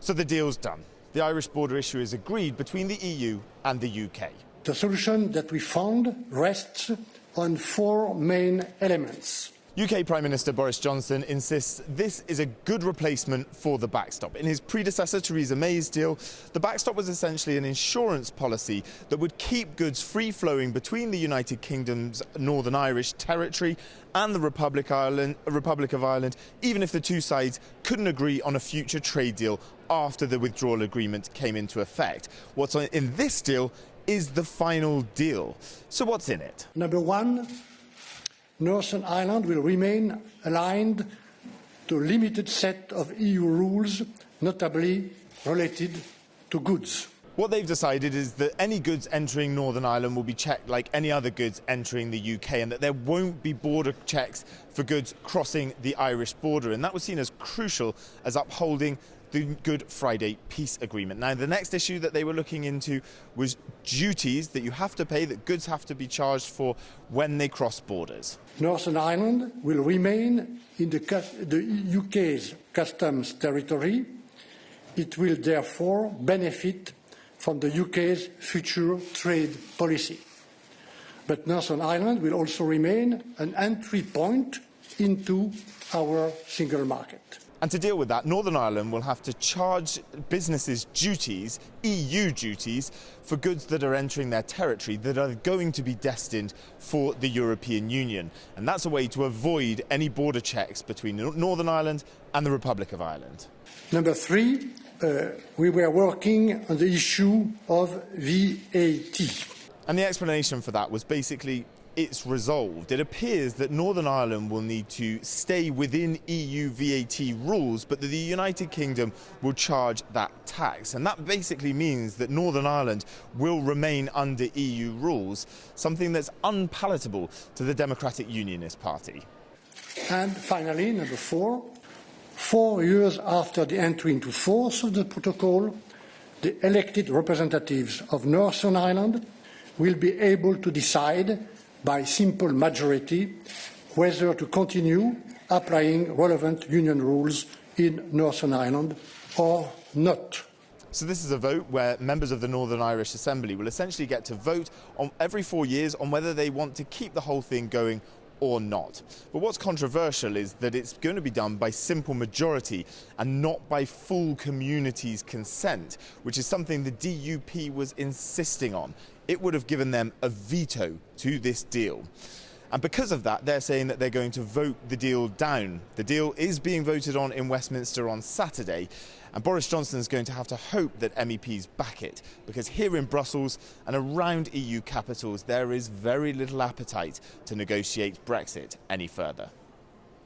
So the deal's done. The Irish border issue is agreed between the EU and the UK. The solution that we found rests on four main elements. UK Prime Minister Boris Johnson insists this is a good replacement for the backstop. In his predecessor Theresa May's deal, the backstop was essentially an insurance policy that would keep goods free-flowing between the United Kingdom's Northern Irish territory and the Republic of Ireland, even if the two sides couldn't agree on a future trade deal after the withdrawal agreement came into effect. What's in this deal is the final deal. So what's in it? Number one, Northern Ireland will remain aligned to a limited set of EU rules, notably related to goods. What they've decided is that any goods entering Northern Ireland will be checked like any other goods entering the UK, and that there won't be border checks for goods crossing the Irish border. And that was seen as crucial as upholding the Good Friday Peace Agreement. Now, the next issue that they were looking into was duties that you have to pay, that goods have to be charged for when they cross borders. Northern Ireland will remain in the UK's customs territory. It will therefore benefit from the UK's future trade policy. But Northern Ireland will also remain an entry point into our single market. And to deal with that, Northern Ireland will have to charge businesses duties, EU duties, for goods that are entering their territory that are going to be destined for the European Union. And that's a way to avoid any border checks between Northern Ireland and the Republic of Ireland. Number three, we were working on the issue of VAT. And the explanation for that was basically it's resolved. It appears that Northern Ireland will need to stay within EU VAT rules, but that the United Kingdom will charge that tax. And that basically means that Northern Ireland will remain under EU rules, something that's unpalatable to the Democratic Unionist Party. And finally, number four, 4 years after the entry into force of the protocol, the elected representatives of Northern Ireland will be able to decide by simple majority whether to continue applying relevant union rules in Northern Ireland or not. So this is a vote where members of the Northern Irish Assembly will essentially get to vote on every 4 years on whether they want to keep the whole thing going or not. But what's controversial is that it's going to be done by simple majority and not by full community's consent, which is something the DUP was insisting on. It would have given them a veto to this deal. And because of that, they're saying that they're going to vote the deal down. The deal is being voted on in Westminster on Saturday, and Boris Johnson is going to have to hope that MEPs back it, because here in Brussels and around EU capitals, there is very little appetite to negotiate Brexit any further.